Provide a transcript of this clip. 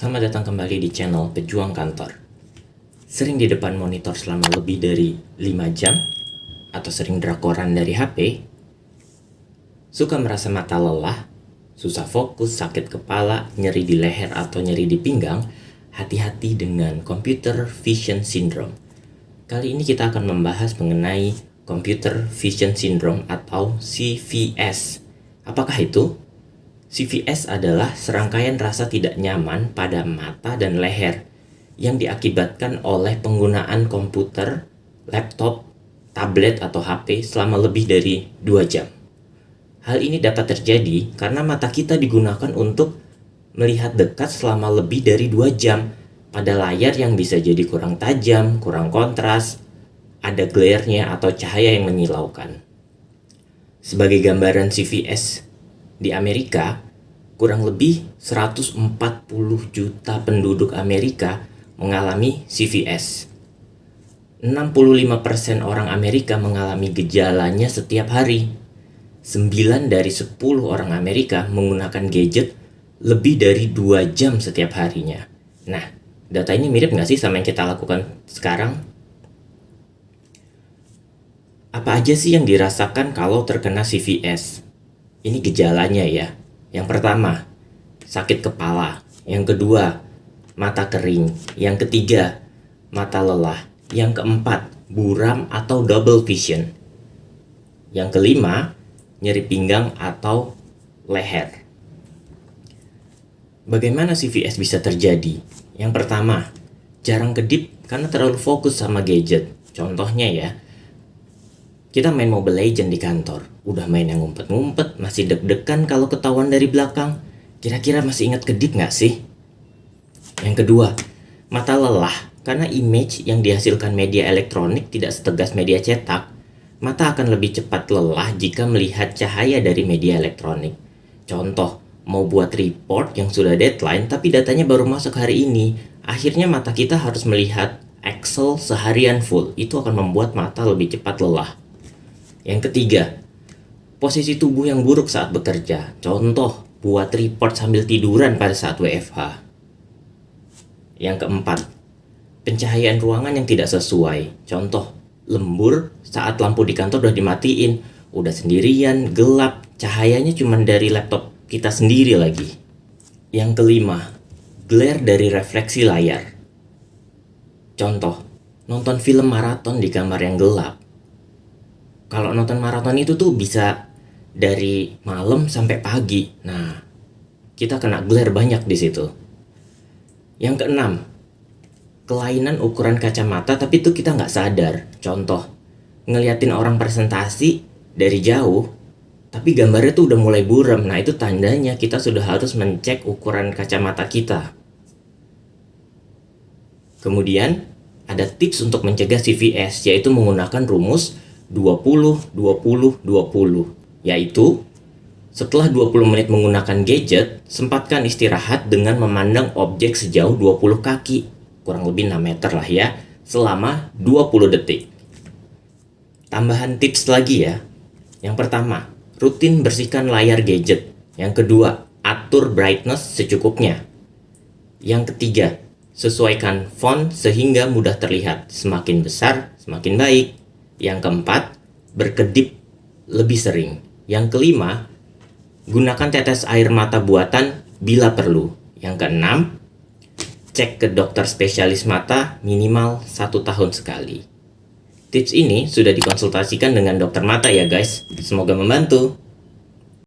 Selamat datang kembali di channel Pejuang Kantor. Sering di depan monitor selama lebih dari 5 jam? Atau sering drakoran dari HP? Suka merasa mata lelah? Susah fokus, sakit kepala, nyeri di leher atau nyeri di pinggang? Hati-hati dengan Computer Vision Syndrome. Kali ini kita akan membahas mengenai Computer Vision Syndrome atau CVS. Apakah itu? CVS adalah serangkaian rasa tidak nyaman pada mata dan leher yang diakibatkan oleh penggunaan komputer, laptop, tablet atau HP selama lebih dari 2 jam. Hal ini dapat terjadi karena mata kita digunakan untuk melihat dekat selama lebih dari 2 jam pada layar yang bisa jadi kurang tajam, kurang kontras, ada glare-nya atau cahaya yang menyilaukan. Sebagai gambaran CVS di Amerika, kurang lebih 140 juta penduduk Amerika mengalami CVS. 65% orang Amerika mengalami gejalanya setiap hari. 9 dari 10 orang Amerika menggunakan gadget lebih dari 2 jam setiap harinya. Nah, data ini mirip nggak sih sama yang kita lakukan sekarang? Apa aja sih yang dirasakan kalau terkena CVS? Ini gejalanya ya. Yang pertama, sakit kepala. Yang kedua, mata kering. Yang ketiga, mata lelah. Yang keempat, buram atau double vision. Yang kelima, nyeri pinggang atau leher. Bagaimana CVS bisa terjadi? Yang pertama, jarang kedip karena terlalu fokus sama gadget. Contohnya ya, kita main Mobile Legends di kantor, udah main yang ngumpet-ngumpet, masih deg-degan kalau ketahuan dari belakang. Kira-kira masih ingat kedip nggak sih? Yang kedua, mata lelah karena image yang dihasilkan media elektronik tidak setegas media cetak. Mata akan lebih cepat lelah jika melihat cahaya dari media elektronik. Contoh, mau buat report yang sudah deadline tapi datanya baru masuk hari ini. Akhirnya mata kita harus melihat Excel seharian full. Itu akan membuat mata lebih cepat lelah. Yang ketiga, posisi tubuh yang buruk saat bekerja. Contoh, buat report sambil tiduran pada saat WFH. Yang keempat, pencahayaan ruangan yang tidak sesuai. Contoh, lembur saat lampu di kantor udah dimatiin, udah sendirian, gelap, cahayanya cuma dari laptop kita sendiri lagi. Yang kelima, glare dari refleksi layar. Contoh, nonton film maraton di kamar yang gelap. Kalau nonton maraton itu tuh bisa dari malam sampai pagi. Nah, kita kena glare banyak di situ. Yang keenam, kelainan ukuran kacamata tapi itu kita nggak sadar. Contoh, ngeliatin orang presentasi dari jauh, tapi gambarnya tuh udah mulai buram. Nah, itu tandanya kita sudah harus mencek ukuran kacamata kita. Kemudian, ada tips untuk mencegah CVS, yaitu menggunakan rumus 20-20-20, yaitu setelah 20 menit menggunakan gadget, sempatkan istirahat dengan memandang objek sejauh 20 kaki, kurang lebih 6 meter lah ya, selama 20 detik. Tambahan tips lagi ya. Yang pertama, rutin bersihkan layar gadget. Yang kedua, atur brightness secukupnya. Yang ketiga, sesuaikan font sehingga mudah terlihat. Semakin besar, semakin baik. Yang keempat, berkedip lebih sering. Yang kelima, gunakan tetes air mata buatan bila perlu. Yang keenam, cek ke dokter spesialis mata minimal 1 tahun sekali. Tips ini sudah dikonsultasikan dengan dokter mata ya guys. Semoga membantu.